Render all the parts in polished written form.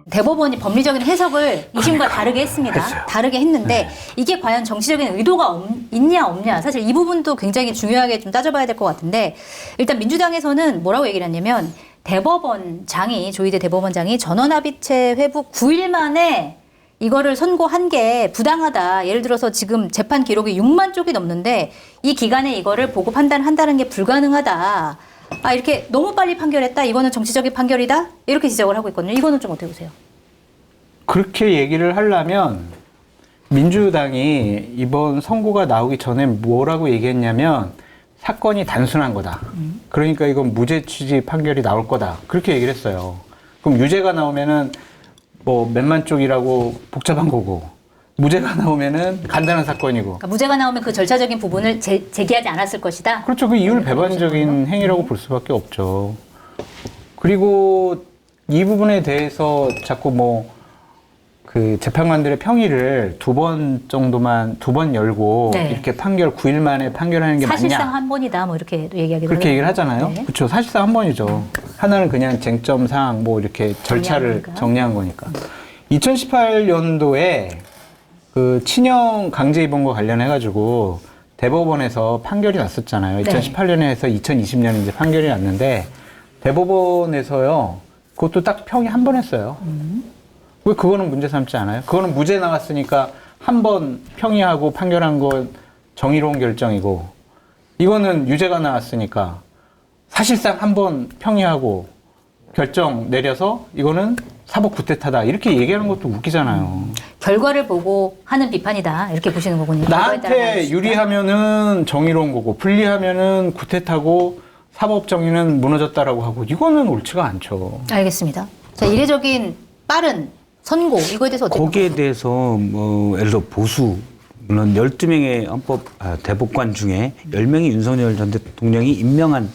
대법원이 법리적인 해석을 2심과 다르게 했습니다. 했어요. 다르게 했는데 네. 이게 과연 정치적인 의도가 있냐 없냐 사실 이 부분도 굉장히 중요하게 좀 따져봐야 될 것 같은데 일단 민주당에서는 뭐라고 얘기를 했냐면 대법원장이 조희대 대법원장이 전원합의체 회부 9일 만에 이거를 선고한 게 부당하다. 예를 들어서 지금 재판 기록이 6만 쪽이 넘는데 이 기간에 이거를 보고 판단한다는 게 불가능하다. 아 이렇게 너무 빨리 판결했다. 이거는 정치적인 판결이다. 이렇게 지적을 하고 있거든요. 이거는 좀 어떻게 보세요? 그렇게 얘기를 하려면 민주당이 이번 선고가 나오기 전에 뭐라고 얘기했냐면 사건이 단순한 거다. 그러니까 이건 무죄 취지 판결이 나올 거다. 그렇게 얘기를 했어요. 그럼 유죄가 나오면은 뭐 몇만 쪽이라고 복잡한 거고 무죄가 나오면은 간단한 사건이고. 그러니까 무죄가 나오면 그 절차적인 부분을 제기하지 않았을 것이다. 그렇죠. 그 이율 배반적인 행위라고 볼 수밖에 없죠. 그리고 이 부분에 대해서 자꾸 뭐 그 재판관들의 평의를 두 번 열고 네. 이렇게 판결 9일 만에 판결하는 게 사실상 맞냐? 한 번이다. 뭐 이렇게 얘기하기도 그렇게 얘기를 하잖아요. 네. 그렇죠. 사실상 한 번이죠. 하나는 그냥 쟁점상 뭐 이렇게 절차를 정리한 거니까. 2018년도에 그 친형 강제 입원과 관련해가지고 대법원에서 판결이 났었잖아요. 네. 2018년에 해서 2020년에 이제 판결이 났는데 대법원에서요. 그것도 딱 평이 한 번 했어요. 왜 그거는 문제 삼지 않아요? 그거는 무죄 나왔으니까 한 번 평의하고 판결한 건 정의로운 결정이고 이거는 유죄가 나왔으니까 사실상 한 번 평의하고 결정 내려서 이거는 사법 구태타다 이렇게 얘기하는 것도 웃기잖아요. 결과를 보고 하는 비판이다. 이렇게 보시는 거군요. 결과에 따라 나한테 다르시다. 유리하면은 정의로운 거고 불리하면은 구태타고 사법 정의는 무너졌다라고 하고 이거는 옳지가 않죠. 알겠습니다. 자, 이례적인 빠른 선고 이거에 대해서 어떻게 거기에 대해서 뭐 예를 들어 보수 물론 12명의 대법관 중에 10명이 윤석열 전 대통령이 임명한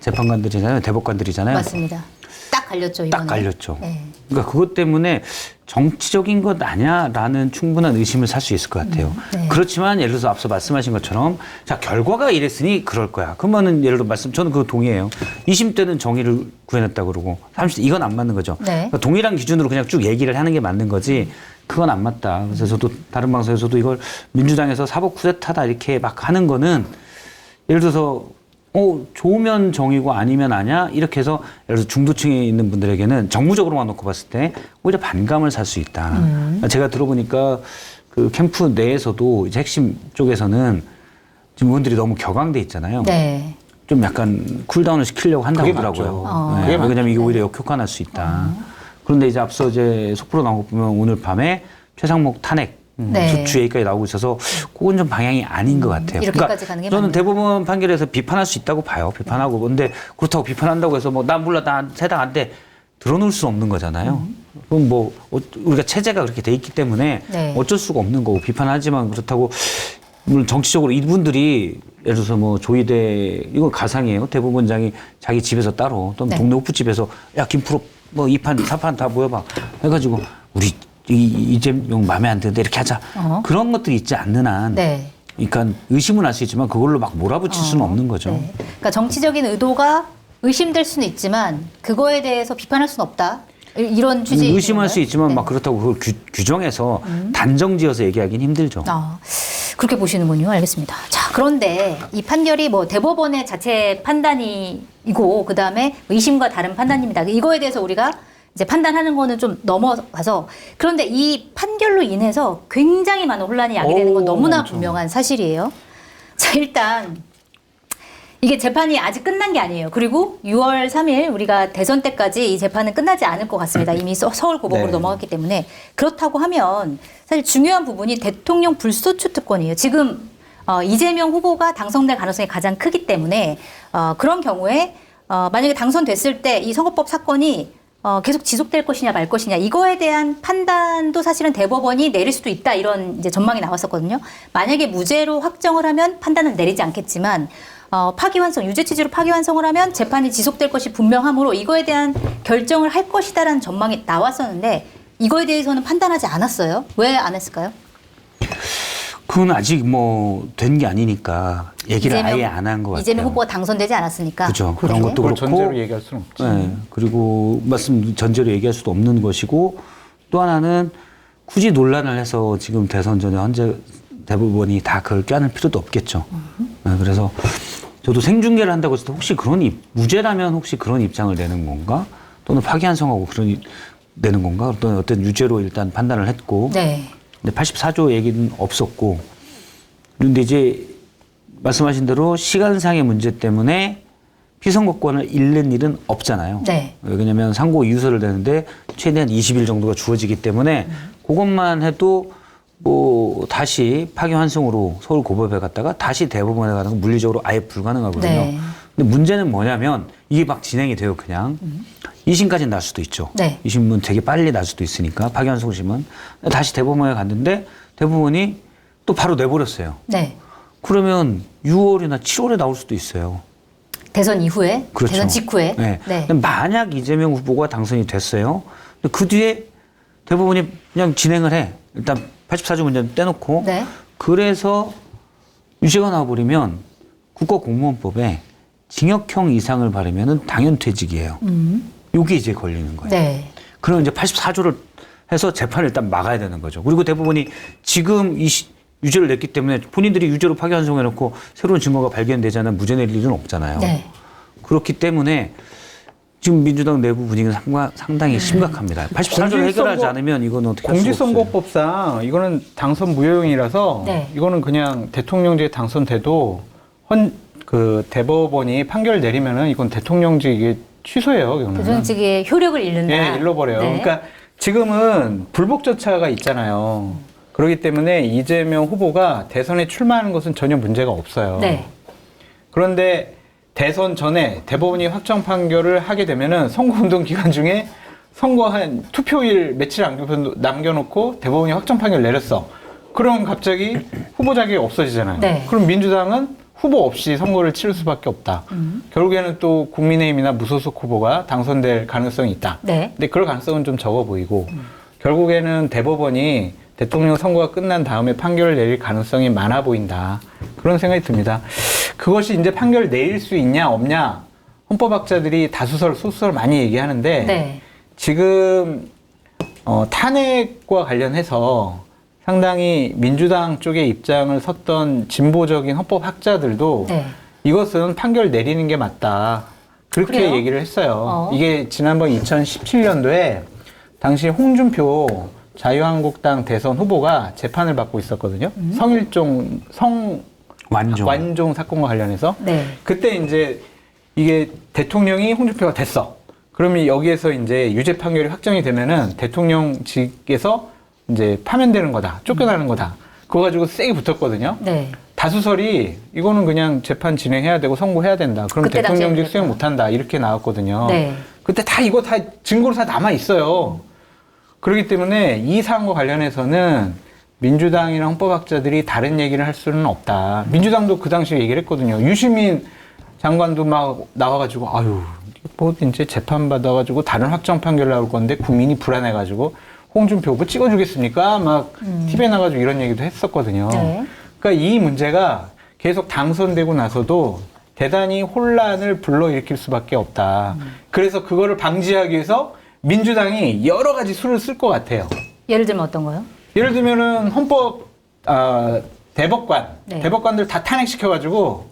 재판관들이잖아요. 대법관들이잖아요. 맞습니다. 딱 갈렸죠. 이거는. 딱 갈렸죠. 네. 그러니까 그것 때문에 정치적인 것 아냐라는 충분한 의심을 살 수 있을 것 같아요. 네. 그렇지만 예를 들어서 앞서 말씀하신 것처럼 자 결과가 이랬으니 그럴 거야. 그러면은 예를 들어 저는 그거 동의해요. 2심 때는 정의를 구해냈다 그러고 30대 이건 안 맞는 거죠. 네. 그러니까 동일한 기준으로 그냥 쭉 얘기를 하는 게 맞는 거지. 그건 안 맞다. 그래서 저도 다른 방송에서도 이걸 민주당에서 사법 쿠데타다 이렇게 막 하는 거는 예를 들어서 좋으면 정이고 아니면 아냐 이렇게 해서 예를 들어서 중도층에 있는 분들에게는 정무적으로만 놓고 봤을 때 오히려 반감을 살 수 있다. 제가 들어보니까 그 캠프 내에서도 이제 핵심 쪽에서는 지금 의원들이 너무 격앙돼 있잖아요. 네. 좀 약간 쿨다운을 시키려고 한다고 그게 하더라고요. 맞죠. 네. 왜냐면 이게 오히려 역효과날 수 있다. 그런데 이제 앞서 이제 속보로 나온 거 보면 오늘 밤에 최상목 탄핵 네. 주 얘기까지 나오고 있어서 그건 좀 방향이 아닌 것 같아요. 이렇게까지 가는 게 저는 맞네요. 대법원 판결에서 비판할 수 있다고 봐요. 비판하고. 근데 그렇다고 비판한다고 해서 뭐 난 몰라 난 세당 안 돼. 들어놓을 수 없는 거잖아요. 그럼 뭐 우리가 체제가 그렇게 돼 있기 때문에 네. 어쩔 수가 없는 거고 비판하지만 그렇다고 물론 정치적으로 이분들이 예를 들어서 뭐 조희대 이건 가상이에요. 대법원장이 자기 집에서 따로 또는 네. 동네 호프집에서 야 김프로 뭐 2판 4판 다 모여봐 해가지고 우리 이재명 마음에 안 드는데 이렇게 하자. 그런 것들이 있지 않는 한 네. 그러니까 의심은 할 수 있지만 그걸로 막 몰아붙일 수는 없는 거죠. 네. 그러니까 정치적인 의도가 의심될 수는 있지만 그거에 대해서 비판할 수는 없다. 이런 취지. 의심할 수 있지만 막 그렇다고 그걸 규정해서 단정지어서 얘기하기는 힘들죠. 그렇게 보시는군요. 알겠습니다. 자, 그런데 이 판결이 뭐 대법원의 자체 판단이고 그다음에 의심과 다른 판단입니다. 이거에 대해서 우리가 이제 판단하는 거는 좀 넘어가서 그런데 이 판결로 인해서 굉장히 많은 혼란이 야기되는 건 너무나 분명한 사실이에요. 자, 일단 이게 재판이 아직 끝난 게 아니에요. 그리고 6월 3일 우리가 대선 때까지 이 재판은 끝나지 않을 것 같습니다. 이미 서울 고법으로 네. 넘어갔기 때문에 그렇다고 하면 사실 중요한 부분이 대통령 불소추 특권이에요. 지금 이재명 후보가 당선될 가능성이 가장 크기 때문에 그런 경우에 만약에 당선됐을 때 이 선거법 사건이 계속 지속될 것이냐 말 것이냐 이거에 대한 판단도 사실은 대법원이 내릴 수도 있다 이런 이제 전망이 나왔었거든요. 만약에 무죄로 확정을 하면 판단은 내리지 않겠지만 파기환송 유죄 취지로 파기환송을 하면 재판이 지속될 것이 분명하므로 이거에 대한 결정을 할 것이다라는 전망이 나왔었는데 이거에 대해서는 판단하지 않았어요. 왜 안 했을까요? 그건 아직 뭐 된 게 아니니까 얘기를 아예 안 한 것 같아요. 이재명 후보가 당선되지 않았으니까. 그죠. 그런 것도 그걸 그렇고. 전제로 얘기할 수는 없지. 네. 그리고 말씀 전제로 얘기할 수도 없는 것이고 또 하나는 굳이 논란을 해서 지금 대선 전에 현재 대부분이 다 그걸 껴안을 필요도 없겠죠. 네, 그래서 저도 생중계를 한다고 했을 때 혹시 무죄라면 혹시 그런 입장을 내는 건가? 또는 파기환송하고 내는 건가? 어떤 유죄로 일단 판단을 했고. 네. 근데 84조 얘기는 없었고. 그런데 이제 말씀하신 대로 시간상의 문제 때문에 피선거권을 잃는 일은 없잖아요. 네. 왜냐하면 상고 이유서를 내는데 최대한 20일 정도가 주어지기 때문에 그것만 해도 뭐 다시 파기환송으로 서울 고법에 갔다가 다시 대법원에 가는 건 물리적으로 아예 불가능하거든요. 네. 근데 문제는 뭐냐면 이게 막 진행이 돼요, 그냥. 2심까지 날 수도 있죠. 네. 2심은 되게 빨리 날 수도 있으니까 파기환송심은 다시 대법원에 갔는데 대법원이 또 바로 내버렸어요. 네. 그러면 6월이나 7월에 나올 수도 있어요. 대선 이후에, 그렇죠. 대선 직후에. 네. 네. 근데 만약 이재명 후보가 당선이 됐어요. 근데 그 뒤에 대법원이 그냥 진행을 해. 일단 84조 문제는 떼놓고. 네. 그래서 유죄가 나와버리면 국가공무원법에 징역형 이상을 바르면은 당연퇴직이에요. 요게 이제 걸리는 거예요. 네. 그럼 이제 84조를 해서 재판을 일단 막아야 되는 거죠. 그리고 대법원이 지금 유죄를 냈기 때문에 본인들이 유죄로 파기환송해놓고 새로운 증거가 발견되지 않으면 무죄 낼 일은 없잖아요. 네. 그렇기 때문에 지금 민주당 내부 분위기는 상당히 심각합니다. 84조를 해결하지 않으면 이거는 어떻게 할 수가 없어요. 공직선거법상 이거는 당선 무효용이라서 네. 이거는 그냥 대통령직에 당선돼도 그 대법원이 판결 내리면은 이건 대통령직이 취소해요. 이거는. 대통령직의 효력을 잃는다. 예, 잃어버려요. 네. 그러니까 지금은 불복 절차가 있잖아요. 그렇기 때문에 이재명 후보가 대선에 출마하는 것은 전혀 문제가 없어요. 네. 그런데 대선 전에 대법원이 확정 판결을 하게 되면은 선거운동 기간 중에 선거 한 투표일 며칠 남겨놓고 대법원이 확정 판결 내렸어. 그럼 갑자기 후보 자격이 없어지잖아요. 네. 그럼 민주당은 후보 없이 선거를 치를 수밖에 없다. 결국에는 또 국민의힘이나 무소속 후보가 당선될 가능성이 있다. 네. 근데 그럴 가능성은 좀 적어 보이고 결국에는 대법원이 대통령 선거가 끝난 다음에 판결을 내릴 가능성이 많아 보인다. 그런 생각이 듭니다. 그것이 이제 판결을 내릴 수 있냐 없냐 헌법학자들이 다수설 소수설 많이 얘기하는데 네. 지금 탄핵과 관련해서 상당히 민주당 쪽의 입장을 섰던 진보적인 헌법학자들도 네. 이것은 판결 내리는 게 맞다. 그렇게 그래요? 얘기를 했어요. 이게 지난번 2017년도에 당시 홍준표 자유한국당 대선 후보가 재판을 받고 있었거든요. 완종 사건과 관련해서. 네. 그때 이제 이게 대통령이 홍준표가 됐어. 그러면 여기에서 이제 유죄 판결이 확정이 되면은 대통령직에서 이제 파면되는 거다. 쫓겨나는 거다. 그거 가지고 세게 붙었거든요. 네. 다수설이 이거는 그냥 재판 진행해야 되고 선고해야 된다. 그럼 그때 당시에는 대통령직 수행 그랬다. 못한다. 이렇게 나왔거든요. 네. 그때 다 이거 다 증거로 다 남아 있어요. 그렇기 때문에 이 사안과 관련해서는 민주당이랑 헌법학자들이 다른 얘기를 할 수는 없다. 민주당도 그 당시에 얘기를 했거든요. 유시민 장관도 막 나와가지고 아유 뭐 이제 재판 받아가지고 다른 확정 판결 나올 건데 국민이 불안해가지고 홍준표 후보 찍어주겠습니까? 막 TV에 나가지고 이런 얘기도 했었거든요. 네. 그러니까 이 문제가 계속 당선되고 나서도 대단히 혼란을 불러일으킬 수밖에 없다. 그래서 그거를 방지하기 위해서 민주당이 여러 가지 수를 쓸 것 같아요. 예를 들면 어떤 거요? 예를 들면은 대법관, 네. 대법관들 다 탄핵시켜가지고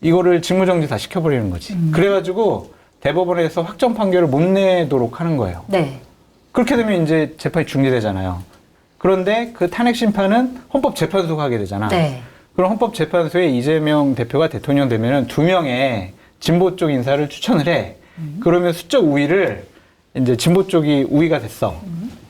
이거를 직무정지 다 시켜버리는 거지. 그래가지고 대법원에서 확정 판결을 못 내도록 하는 거예요. 네. 그렇게 되면 이제 재판이 중지되잖아요. 그런데 그 탄핵 심판은 헌법재판소가 하게 되잖아. 네. 그럼 헌법재판소에 이재명 대표가 대통령 되면은 2명의 진보 쪽 인사를 추천을 해. 그러면 수적 우위를 이제 진보 쪽이 우위가 됐어.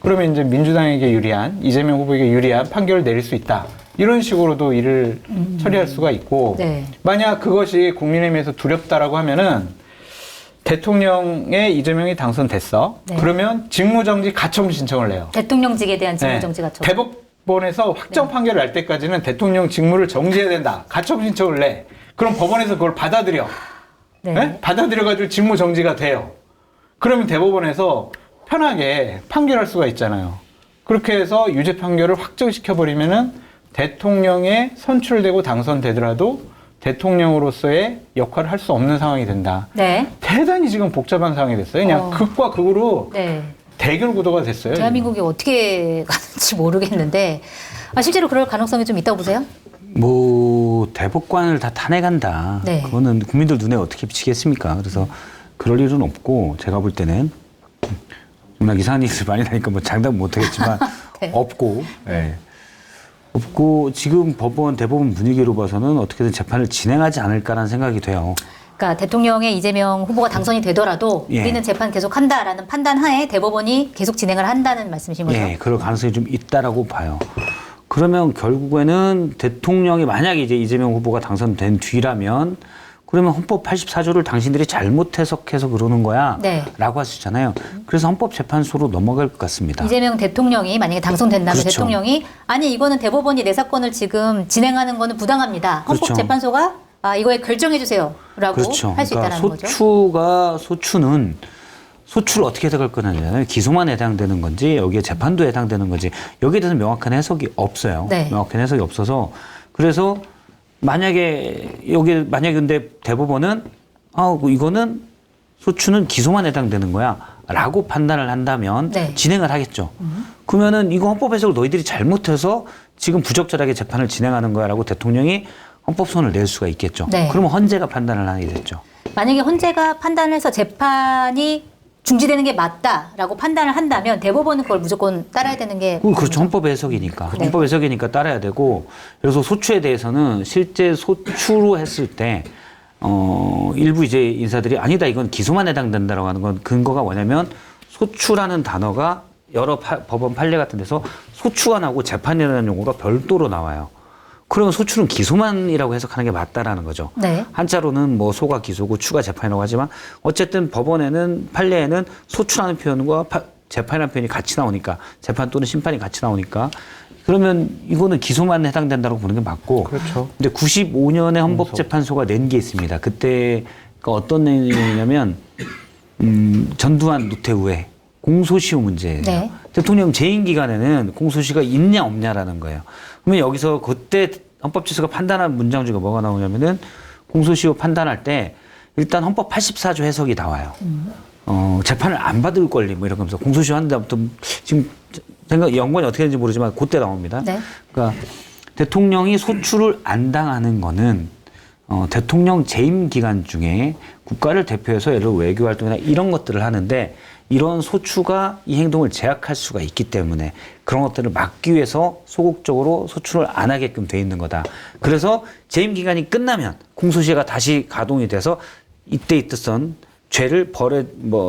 그러면 이제 민주당에게 유리한, 이재명 후보에게 유리한 판결을 내릴 수 있다. 이런 식으로도 일을 처리할 수가 있고, 네. 만약 그것이 국민의힘에서 두렵다라고 하면은 대통령의 이재명이 당선됐어. 네. 그러면 직무정지 가처분 신청을 내요. 대통령직에 대한 직무정지가 네. 대법원에서 확정 판결을 날 때까지는 대통령 직무를 정지해야 된다. 가처분 신청을 내. 그럼 법원에서 그걸 받아들여. 네. 네? 받아들여가지고 직무정지가 돼요. 그러면 대법원에서 편하게 판결할 수가 있잖아요. 그렇게 해서 유죄 판결을 확정시켜버리면은 대통령에 선출되고 당선되더라도 대통령으로서의 역할을 할 수 없는 상황이 된다. 네. 대단히 지금 복잡한 상황이 됐어요. 그냥 극과 극으로 네. 대결 구도가 됐어요. 대한민국이 어떻게 가는지 모르겠는데 실제로 그럴 가능성이 좀 있다고 보세요? 뭐 대법관을 다 탄핵한다. 네. 그거는 국민들 눈에 어떻게 비치겠습니까? 그래서 그럴 일은 없고 제가 볼 때는 워낙 이상한 일을 많이 나니까 뭐 장담 못하겠지만 네. 없고 없고 지금 대법원 분위기로 봐서는 어떻게든 재판을 진행하지 않을까라는 생각이 돼요. 그러니까 대통령의 이재명 후보가 당선이 되더라도 예. 우리는 재판 계속한다라는 판단 하에 대법원이 계속 진행을 한다는 말씀이신 거죠? 예, 그럴 가능성이 좀 있다라고 봐요. 그러면 결국에는 대통령이 만약에 이제 이재명 후보가 당선된 뒤라면 그러면 헌법 84조를 당신들이 잘못 해석해서 그러는 거야 네. 라고 할 수 있잖아요. 그래서 헌법재판소로 넘어갈 것 같습니다. 이재명 대통령이 만약에 당선된다면 그렇죠. 대통령이 아니 이거는 대법원이 내 사건을 지금 진행하는 거는 부당합니다. 그렇죠. 헌법재판소가 이거에 결정해 주세요라고 그렇죠. 할 수 있다는 거죠. 소추는 소추를 어떻게 해석할 거냐면 기소만 해당되는 건지 여기에 재판도 해당되는 건지 여기에 대해서 명확한 해석이 없어요. 네. 명확한 해석이 없어서 그래서 만약에 근데 대법원은 이거는 소추는 기소만 해당되는 거야라고 판단을 한다면 네. 진행을 하겠죠. 그러면은 이거 헌법 해석을 너희들이 잘못해서 지금 부적절하게 재판을 진행하는 거야라고 대통령이 헌법소원을 낼 수가 있겠죠. 네. 그러면 헌재가 판단을 하게 됐죠. 만약에 헌재가 판단을 해서 재판이 중지되는 게 맞다라고 판단을 한다면 대법원은 그걸 무조건 따라야 되는 게 그렇죠. 헌법 해석이니까. 네. 헌법 해석이니까 따라야 되고 그래서 소추에 대해서는 실제 소추로 했을 때 일부 이제 인사들이 아니다 이건 기소만 해당된다라고 하는 건 근거가 뭐냐면 소추라는 단어가 여러 법원 판례 같은 데서 소추가 나오고 재판이라는 용어가 별도로 나와요. 그러면 소추는 기소만이라고 해석하는 게 맞다라는 거죠. 네. 한자로는 뭐 소가 기소고 추가 재판이라고 하지만 어쨌든 법원에는 판례에는 소추라는 표현과 재판이라는 표현이 같이 나오니까 재판 또는 심판이 같이 나오니까 그러면 이거는 기소만 해당된다고 보는 게 맞고. 그렇죠. 근데 95년에 헌법재판소가 낸 게 있습니다. 그때가 어떤 내용이냐면 전두환 노태우의 공소시효 문제예요. 네. 대통령 재임 기간에는 공소시효가 있냐 없냐라는 거예요. 그러면 여기서 그때 헌법재판소가 판단한 문장 중에 뭐가 나오냐면은 공소시효 판단할 때 일단 헌법 84조 해석이 나와요. 재판을 안 받을 권리 뭐 이런 거면서 공소시효 하는데 아무튼 지금 연관이 어떻게 되는지 모르지만 그때 나옵니다. 네. 그러니까 대통령이 소추를 안 당하는 거는 대통령 재임 기간 중에 국가를 대표해서 예를 들어 외교 활동이나 이런 것들을 하는데 이런 소추가 이 행동을 제약할 수가 있기 때문에 그런 것들을 막기 위해서 소극적으로 소추를 안 하게끔 돼 있는 거다. 그래서 재임 기간이 끝나면 공소시효가 다시 가동이 돼서 이때 있었던 죄를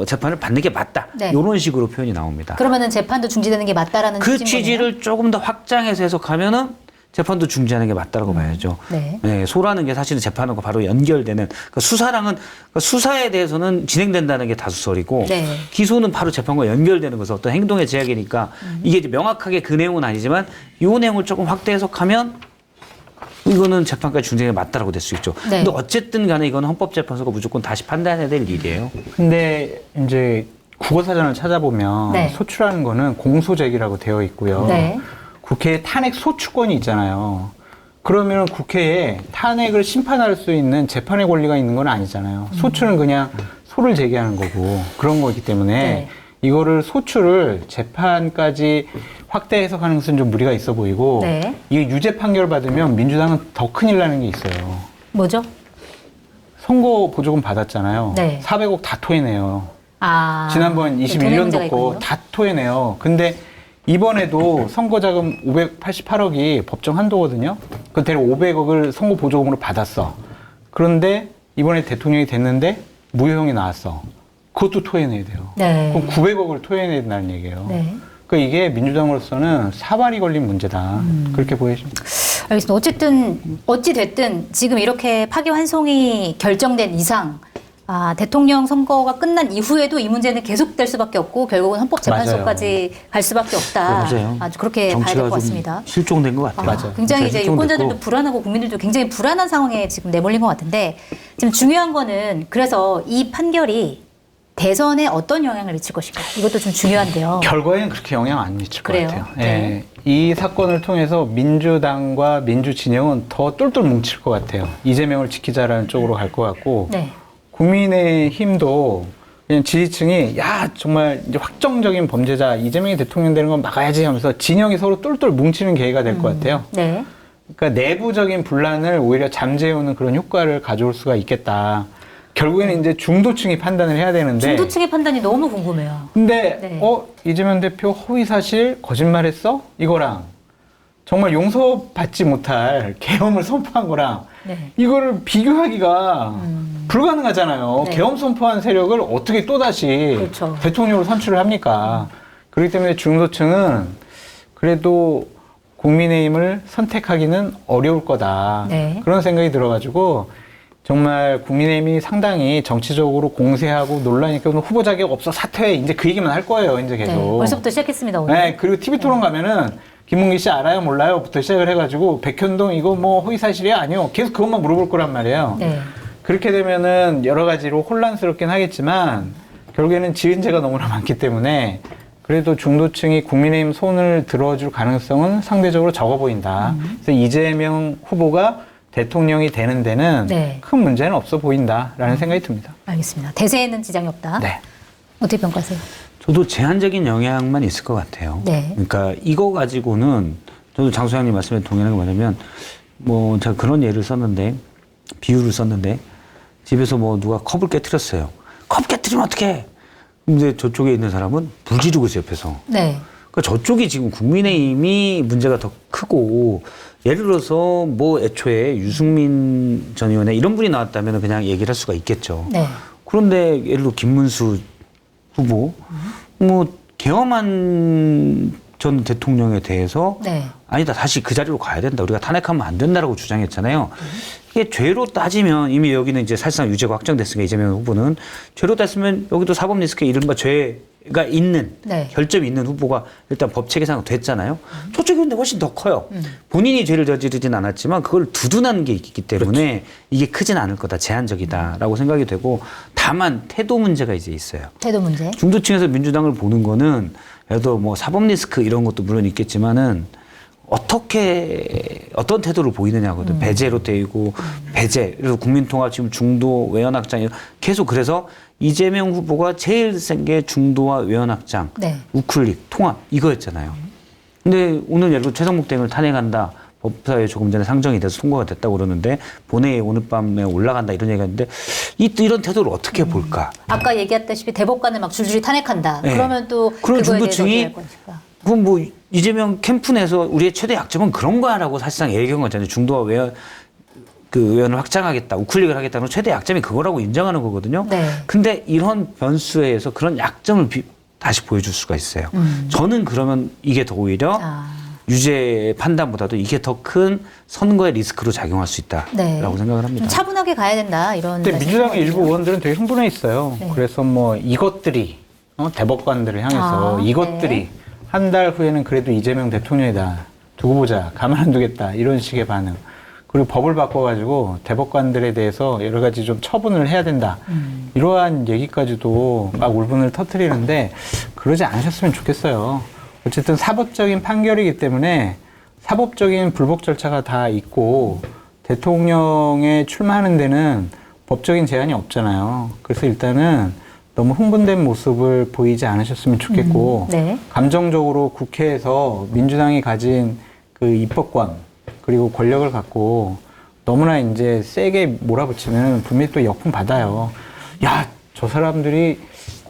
재판을 받는 게 맞다. 네. 이런 식으로 표현이 나옵니다. 그러면은 재판도 중지되는 게 맞다라는 그 취지인 취지를 거네요? 조금 더 확장해서 해석하면은 재판도 중지하는 게 맞다라고 봐야죠. 네. 네, 소라는 게 사실은 재판하고 바로 연결되는 그러니까 수사에 대해서는 진행된다는 게 다수설이고 네. 기소는 바로 재판과 연결되는 것은 어떤 행동의 제약이니까 이게 이제 명확하게 그 내용은 아니지만 이 내용을 조금 확대 해석하면 이거는 재판까지 중지가 맞다라고 될 수 있죠. 네. 근데 어쨌든 간에 이거는 헌법재판소가 무조건 다시 판단해야 될 일이에요. 근데 이제 국어사전을 찾아보면 네. 소추라는 거는 공소제기라고 되어 있고요. 네. 국회에 탄핵 소추권이 있잖아요. 그러면 국회에 탄핵을 심판할 수 있는 재판의 권리가 있는 건 아니잖아요. 소추는 그냥 소를 제기하는 거고 그런 거기 때문에 네. 이거를 소추를 재판까지 확대 해석하는 것은 좀 무리가 있어 보이고 네. 이게 유죄 판결 받으면 민주당은 더 큰일 나는 게 있어요. 뭐죠? 선거 보조금 받았잖아요. 네. 400억 다 토해내요. 지난번 돈 21년도 문제가 거 있군요. 다 토해내요. 근데 이번에도 선거자금 588억이 법정 한도거든요. 그 대략 500억을 선거 보조금으로 받았어. 그런데 이번에 대통령이 됐는데 무효형이 나왔어. 그것도 토해내야 돼요. 네. 그럼 900억을 토해내야 된다는 얘기예요. 네. 그러니까 이게 민주당으로서는 사발이 걸린 문제다. 그렇게 보여집니다. 알겠습니다. 어찌 됐든 지금 이렇게 파기환송이 결정된 이상 대통령 선거가 끝난 이후에도 이 문제는 계속될 수밖에 없고 결국은 헌법재판소까지 갈 수밖에 없다. 맞아요. 아주 그렇게 봐야 될 정치가 것 좀 같습니다. 실종된 것 같아요. 맞아요. 굉장히 이제 실종됐고. 유권자들도 불안하고 국민들도 굉장히 불안한 상황에 지금 내몰린 것 같은데 지금 중요한 거는 그래서 이 판결이 대선에 어떤 영향을 미칠 것인가 이것도 좀 중요한데요. 결과에는 그렇게 영향 안 미칠 것 그래요? 같아요. 네. 예. 이 사건을 통해서 민주당과 민주진영은 더 똘똘 뭉칠 것 같아요. 이재명을 지키자라는 쪽으로 갈 것 같고 네. 국민의힘도 그냥 지지층이 야 정말 이제 확정적인 범죄자 이재명이 대통령 되는 건 막아야지 하면서 진영이 서로 똘똘 뭉치는 계기가 될 것 같아요. 네. 그러니까 내부적인 분란을 오히려 잠재우는 그런 효과를 가져올 수가 있겠다. 결국에는 이제 중도층이 판단을 해야 되는데. 중도층의 판단이 너무 궁금해요. 근데 네. 이재명 대표 허위 사실 거짓말했어? 이거랑 정말 용서받지 못할 계엄을 선포한 거랑 네. 이거를 비교하기가 불가능하잖아요. 네. 계엄 선포한 세력을 어떻게 또다시 그렇죠. 대통령으로 선출을 합니까? 그렇기 때문에 중도층은 그래도 국민의힘을 선택하기는 어려울 거다. 네. 그런 생각이 들어가지고 정말 국민의힘이 상당히 정치적으로 공세하고 논란이 있고 후보 자격 없어 사퇴 이제 그 얘기만 할 거예요. 이제 계속. 네. 벌써부터 시작했습니다. 오늘. 네, 그리고 TV 토론 가면은 김문기 씨 알아요 몰라요?부터 시작을 해가지고 백현동 이거 뭐 허위 사실이야 아니요 계속 그것만 물어볼 거란 말이에요. 네. 그렇게 되면은 여러 가지로 혼란스럽긴 하겠지만 결국에는 지은 죄가 너무나 많기 때문에 그래도 중도층이 국민의힘 손을 들어줄 가능성은 상대적으로 적어 보인다. 그래서 이재명 후보가 대통령이 되는 데는 네. 큰 문제는 없어 보인다라는 생각이 듭니다. 알겠습니다. 대세에는 지장이 없다. 네. 어떻게 평가하세요? 저도 제한적인 영향만 있을 것 같아요. 네. 그러니까 이거 가지고는 저도 장 소장님 말씀에 동의하는 게 뭐냐면 뭐 제가 그런 예를 썼는데 비유를 썼는데 집에서 뭐 누가 컵을 깨뜨렸어요. 컵 깨뜨리면 어떡해? 근데 저쪽에 있는 사람은 불 지르고 있어요, 옆에서. 네. 그러니까 저쪽이 지금 국민의힘이 문제가 더 크고 예를 들어서 뭐 애초에 유승민 전 의원에 이런 분이 나왔다면 그냥 얘기를 할 수가 있겠죠. 네. 그런데 예를 들어 김문수 후보 뭐 계엄한 전 대통령에 대해서 네. 아니다 다시 그 자리로 가야 된다 우리가 탄핵하면 안 된다라고 주장했잖아요. 이게 죄로 따지면 이미 여기는 이제 사실상 유죄가 확정됐으니까 이재명 후보는 죄로 따지면 여기도 사법 리스크 이른바 죄가 있는 네. 결점이 있는 후보가 일단 법 체계상 됐잖아요. 저쪽이 근데 훨씬 더 커요. 본인이 죄를 저지르진 않았지만 그걸 두둔하는 게 있기 때문에 이게 크진 않을 거다 제한적이다라고 생각이 되고 다만 태도 문제가 이제 있어요. 태도 문제. 중도층에서 민주당을 보는 거는 예를 들어 뭐 사법 리스크 이런 것도 물론 있겠지만은 어떤 태도를 보이느냐거든. 배제로 되고 배제. 그래서 국민통합 지금 중도 외연확장 계속 그래서 이재명 후보가 제일 센 게 중도와 외연확장, 네. 우클릭, 통합 이거였잖아요. 근데 오늘 예를 들어 최성목 대행을 탄핵한다. 법사위에 조금 전에 상정이 돼서 통과가 됐다고 그러는데 본회의에 오늘 밤에 올라간다 이런 얘기가 있는데 이런 태도를 어떻게 볼까? 아까 얘기했다시피 대법관을 막 줄줄이 탄핵한다. 네. 그러면 또 그럼 그거에 대해서 중도층이 어떻게 할 것인가. 그럼 뭐 이재명 캠프 내에서 우리의 최대 약점은 그런 거야라고 사실상 얘기한 거잖아요. 중도와 외연을 확장하겠다, 우클릭을 하겠다는 최대 약점이 그거라고 인정하는 거거든요. 네. 근데 이런 변수에 의해서 그런 약점을 다시 보여줄 수가 있어요. 저는 그러면 이게 더 오히려 유죄 판단보다도 이게 더 큰 선거의 리스크로 작용할 수 있다라고 네. 생각을 합니다. 좀 차분하게 가야 된다 이런. 근데 민주당의 일부 말씀이시죠? 의원들은 되게 흥분해 있어요. 네. 그래서 뭐 이것들이 대법관들을 향해서 아, 이것들이 네. 한 달 후에는 그래도 이재명 대통령이다. 두고 보자. 가만 안 두겠다. 이런 식의 반응. 그리고 법을 바꿔가지고 대법관들에 대해서 여러 가지 좀 처분을 해야 된다. 이러한 얘기까지도 막 울분을 터뜨리는데 그러지 않으셨으면 좋겠어요. 어쨌든 사법적인 판결이기 때문에 사법적인 불복 절차가 다 있고 대통령에 출마하는 데는 법적인 제한이 없잖아요. 그래서 일단은 너무 흥분된 모습을 보이지 않으셨으면 좋겠고 네. 감정적으로 국회에서 민주당이 가진 그 입법권 그리고 권력을 갖고 너무나 이제 세게 몰아붙이면 분명히 또 역풍 받아요. 야, 저 사람들이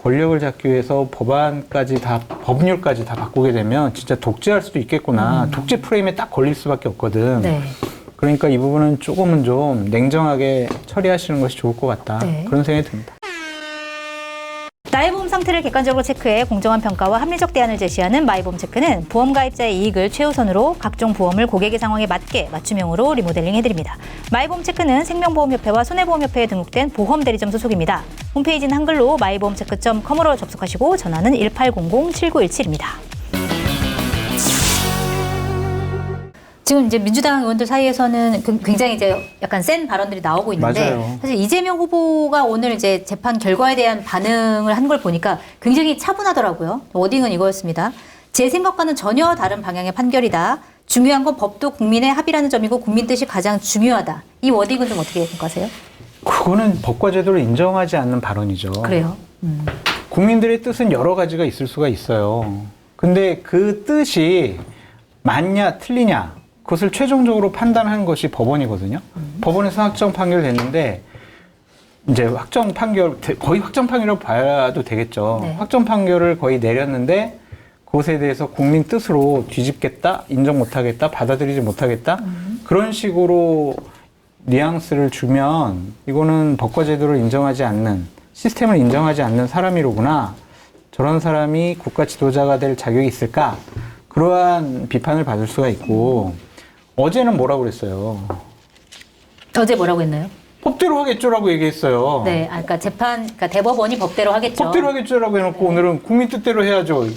권력을 잡기 위해서 법률까지 다 바꾸게 되면 진짜 독재할 수도 있겠구나. 독재 프레임에 딱 걸릴 수밖에 없거든. 네. 그러니까 이 부분은 조금은 좀 냉정하게 처리하시는 것이 좋을 것 같다. 네. 그런 생각이 듭니다. 나의 보험 상태를 객관적으로 체크해 공정한 평가와 합리적 대안을 제시하는 마이보험 체크는 보험 가입자의 이익을 최우선으로 각종 보험을 고객의 상황에 맞게 맞춤형으로 리모델링 해드립니다. 마이보험 체크는 생명보험협회와 손해보험협회에 등록된 보험 대리점 소속입니다. 홈페이지는 한글로 마이보험체크.com으로 접속하시고 전화는 1800-7917입니다. 지금 이제 민주당 의원들 사이에서는 굉장히 이제 약간 센 발언들이 나오고 있는데 맞아요. 사실 이재명 후보가 오늘 이제 재판 결과에 대한 반응을 한 걸 보니까 굉장히 차분하더라고요. 워딩은 이거였습니다. 제 생각과는 전혀 다른 방향의 판결이다. 중요한 건 법도 국민의 합의라는 점이고 국민 뜻이 가장 중요하다. 이 워딩은 좀 어떻게 평가하세요? 그거는 법과 제도를 인정하지 않는 발언이죠. 그래요. 국민들의 뜻은 여러 가지가 있을 수가 있어요. 근데 그 뜻이 맞냐 틀리냐 그것을 최종적으로 판단한 것이 법원이거든요. 법원에서 확정 판결 됐는데 이제 확정 판결 거의 확정 판결이라고 봐도 되겠죠. 네. 확정 판결을 거의 내렸는데 그것에 대해서 국민 뜻으로 뒤집겠다, 인정 못하겠다, 받아들이지 못하겠다 그런 식으로 뉘앙스를 주면 이거는 법과 제도를 인정하지 않는 시스템을 인정하지 않는 사람이로구나. 저런 사람이 국가 지도자가 될 자격이 있을까? 그러한 비판을 받을 수가 있고 어제는 뭐라고 그랬어요? 어제 뭐라고 했나요? 법대로 하겠죠라고 얘기했어요. 네, 그러니까 그러니까 대법원이 법대로 하겠죠. 법대로 하겠죠라고 해놓고 오늘은 국민 뜻대로 해야죠.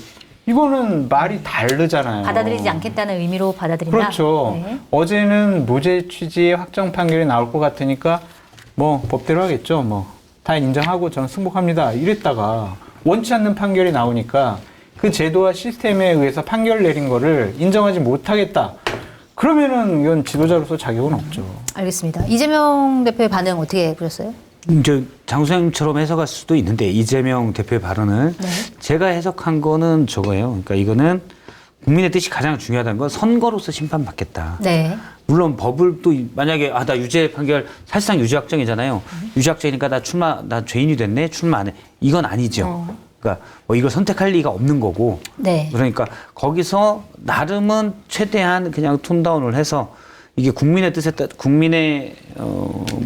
이거는 말이 다르잖아요. 받아들이지 않겠다는 의미로 받아들인다. 그렇죠. 네. 어제는 무죄 취지의 확정 판결이 나올 것 같으니까 뭐 법대로 하겠죠. 뭐 다 인정하고 저는 승복합니다. 이랬다가 원치 않는 판결이 나오니까 그 제도와 시스템에 의해서 판결 내린 거를 인정하지 못하겠다. 그러면은 이건 지도자로서 자격은 없죠. 알겠습니다. 이재명 대표의 반응 어떻게 보셨어요? 이제 장소장처럼 해석할 수도 있는데 이재명 대표의 발언을 네. 제가 해석한 거는 저거예요. 그러니까 이거는 국민의 뜻이 가장 중요하다는 건 선거로서 심판받겠다. 네. 물론 법을 또 만약에 나 유죄 판결 사실상 유죄 확정이잖아요. 유죄 확정이니까 나 죄인이 됐네 출마 안 해. 이건 아니죠. 그러니까 뭐 이걸 선택할 리가 없는 거고. 네. 그러니까 거기서 나름은 최대한 그냥 톤다운을 해서 이게 국민의 뜻에 따라 국민의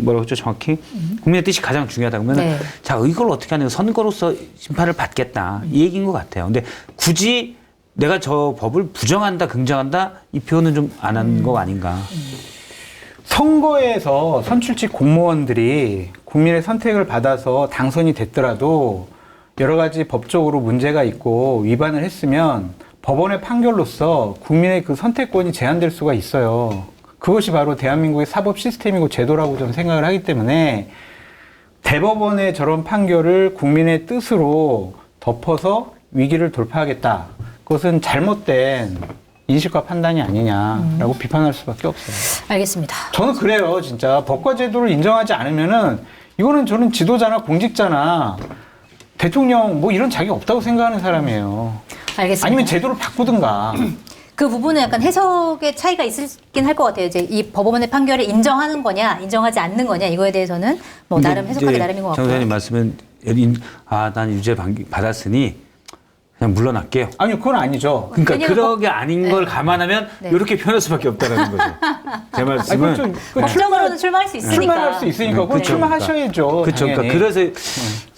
뭐라고 했죠 정확히 국민의 뜻이 가장 중요하다 그러면 네. 자 이걸 어떻게 하는 선거로서 심판을 받겠다 이 얘기인 것 같아요. 근데 굳이 내가 저 법을 부정한다 긍정한다 이 표현은 좀 안 한 거 아닌가. 선거에서 선출직 공무원들이 국민의 선택을 받아서 당선이 됐더라도 여러 가지 법적으로 문제가 있고 위반을 했으면 법원의 판결로서 국민의 그 선택권이 제한될 수가 있어요. 그것이 바로 대한민국의 사법 시스템이고 제도라고 저는 생각을 하기 때문에 대법원의 저런 판결을 국민의 뜻으로 덮어서 위기를 돌파하겠다. 그것은 잘못된 인식과 판단이 아니냐라고 비판할 수밖에 없어요. 알겠습니다. 저는 그래요, 진짜. 법과 제도를 인정하지 않으면은 이거는 저는 지도자나 공직자나 대통령 뭐 이런 자격 없다고 생각하는 사람이에요. 알겠습니다. 아니면 제도를 바꾸든가. 그 부분은 약간 해석의 차이가 있긴 할 것 같아요. 이제 이 법원의 판결을 인정하는 거냐, 인정하지 않는 거냐 이거에 대해서는 뭐 나름 해석하기 나름인 것 같고요. 장 선생님 말씀은 난 유죄 받았으니 그냥 물러날게요. 아니요, 그건 아니죠. 그러니까 왜냐면 그러게 아닌 걸 감안하면 네. 이렇게 표현할 수밖에 없다는 거죠. 제 아니, 말씀은 그건 좀, 법적으로는 출마할 수 있으니까. 출마할 수 있으니까 그건 그쵸. 출마하셔야죠. 그렇죠. 당연히. 그러니까 그래서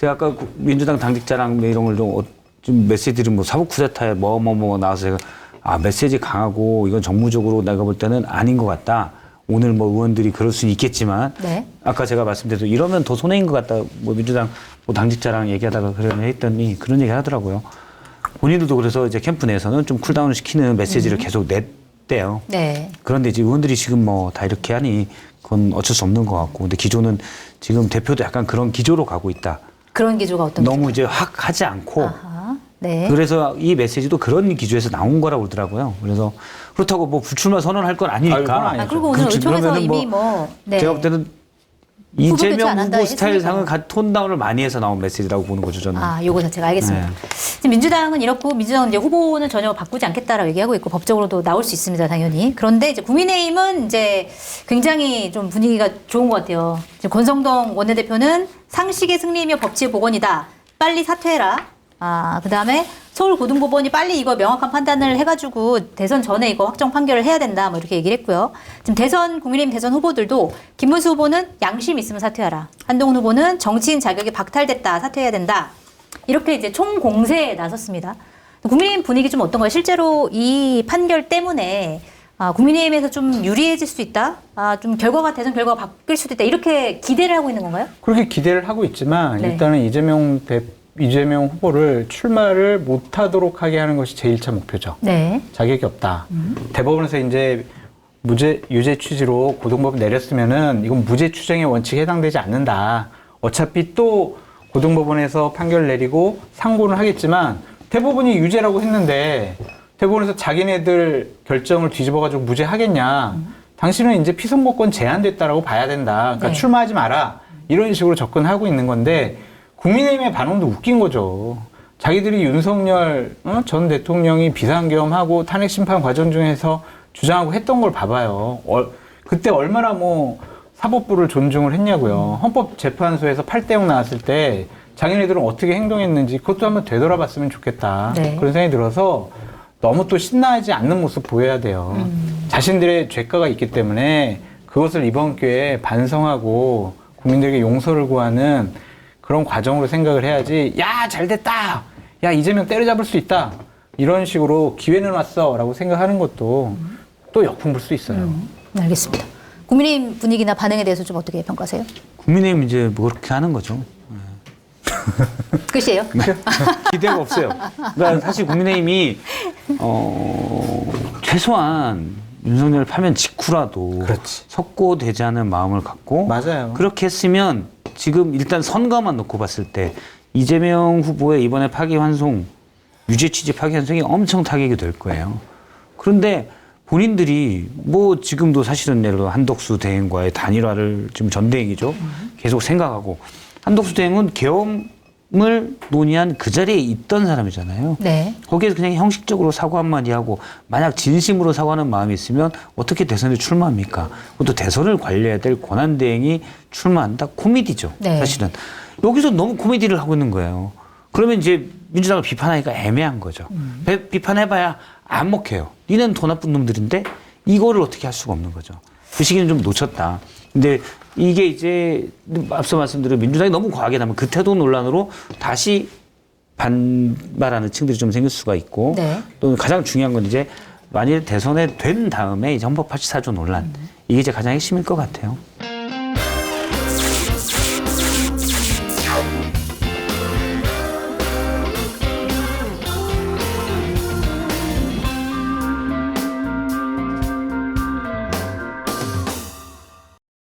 제가 아까 민주당 당직자랑 뭐 이런 걸 좀 메시지를 뭐 사법 쿠데타에 뭐 나와서 제가 메시지 강하고 이건 정무적으로 내가 볼 때는 아닌 것 같다. 오늘 뭐 의원들이 그럴 수는 있겠지만 네. 아까 제가 말씀드린 이러면 더 손해인 것 같다. 뭐 민주당 뭐 당직자랑 얘기하다가 그런 했더니 그런 얘기 하더라고요. 본인들도 그래서 이제 캠프 내에서는 좀 쿨다운을 시키는 메시지를 계속 냈대요. 네. 그런데 이제 의원들이 지금 뭐 다 이렇게 하니 그건 어쩔 수 없는 것 같고. 근데 기조는 지금 대표도 약간 그런 기조로 가고 있다. 그런 기조가 어떤 너무 이제 확 하지 않고. 아하. 네. 그래서 이 메시지도 그런 기조에서 나온 거라고 그러더라고요. 그래서 그렇다고 뭐 불출마 선언할 건 아니니까. 그건 아니죠. 그리고 오늘 그렇죠. 의총에서 그러면은 이미 네. 제가 볼 때는 후보 교체 이재명 안 한다 후보 스타일상은 했으니까. 톤다운을 많이 해서 나온 메시지라고 보는 거죠, 저는. 요거 자체가 알겠습니다. 네. 지금 민주당은 이렇고 민주당은 이제 후보는 전혀 바꾸지 않겠다라고 얘기하고 있고 법적으로도 나올 수 있습니다, 당연히. 그런데 이제 국민의힘은 이제 굉장히 좀 분위기가 좋은 것 같아요. 지금 권성동 원내대표는 상식의 승리이며 법치의 복원이다. 빨리 사퇴해라. 그다음에 서울고등법원이 빨리 이거 명확한 판단을 해가지고 대선 전에 이거 확정 판결을 해야 된다. 뭐 이렇게 얘기를 했고요. 지금 국민의힘 대선 후보들도 김문수 후보는 양심 있으면 사퇴하라. 한동훈 후보는 정치인 자격이 박탈됐다. 사퇴해야 된다. 이렇게 이제 총공세에 나섰습니다. 국민의힘 분위기 좀 어떤가요? 실제로 이 판결 때문에 국민의힘에서 좀 유리해질 수 있다? 좀 대선 결과가 바뀔 수도 있다. 이렇게 기대를 하고 있는 건가요? 그렇게 기대를 하고 있지만 네. 일단은 이재명 후보를 출마를 못하도록 하게 하는 것이 제1차 목표죠. 네. 자격이 없다. 대법원에서 이제 무죄 유죄 취지로 고등법을 내렸으면은 이건 무죄 추정의 원칙에 해당되지 않는다. 어차피 또 고등법원에서 판결을 내리고 상고는 하겠지만 대법원이 유죄라고 했는데 대법원에서 자기네들 결정을 뒤집어가지고 무죄 하겠냐? 당신은 이제 피선거권 제한됐다라고 봐야 된다. 그러니까 네. 출마하지 마라. 이런 식으로 접근하고 있는 건데 국민의힘의 반응도 웃긴 거죠. 자기들이 윤석열 전 대통령이 비상계엄하고 탄핵 심판 과정 중에서 주장하고 했던 걸 봐봐요. 그때 얼마나 뭐 사법부를 존중을 했냐고요. 헌법재판소에서 8대0 나왔을 때 자기네들은 어떻게 행동했는지 그것도 한번 되돌아봤으면 좋겠다. 네. 그런 생각이 들어서 너무 또 신나하지 않는 모습 보여야 돼요. 자신들의 죄가가 있기 때문에 그것을 이번 기회에 반성하고 국민들에게 용서를 구하는 그런 과정으로 생각을 해야지. 야, 잘 됐다. 야, 이재명 때려잡을 수 있다. 이런 식으로 기회는 왔어 라고 생각하는 것도 또 역풍 불 수 있어요. 알겠습니다. 국민의힘 분위기나 반응에 대해서 좀 어떻게 평가하세요? 국민의힘 이제 뭐 그렇게 하는 거죠. 끝이에요? 기대가 없어요. 그러니까 사실 국민의힘이 최소한 윤석열 파면 직후라도 그렇지. 석고되지 않은 마음을 갖고 맞아요. 그렇게 했으면 지금 일단 선거만 놓고 봤을 때 이재명 후보의 이번에 파기환송 유죄 취지 파기환송이 엄청 타격이 될 거예요. 그런데 본인들이 뭐 지금도 사실은 예를 들어 한덕수 대행과의 단일화를 지금 전대행이죠. 계속 생각하고 한덕수 대행은 계엄을 논의한 그 자리에 있던 사람이잖아요. 네. 거기에서 그냥 형식적으로 사과 한마디 하고 만약 진심으로 사과하는 마음이 있으면 어떻게 대선에 출마합니까? 그것도 대선을 관리해야 될 권한대행이 출마한다? 코미디죠. 네. 사실은. 여기서 너무 코미디를 하고 있는 거예요. 그러면 이제 민주당을 비판하니까 애매한 거죠. 비판해봐야 안 먹혀요. 니는 더 나쁜 놈들인데 이거를 어떻게 할 수가 없는 거죠. 그 시기는 좀 놓쳤다. 근데 이게 이제 앞서 말씀드린 민주당이 너무 과하게 나면 그 태도 논란으로 다시 반발하는 층들이 좀 생길 수가 있고 네. 또 가장 중요한 건 이제 만일 대선에 된 다음에 이제 헌법 84조 논란 이게 이제 가장 핵심일 것 같아요.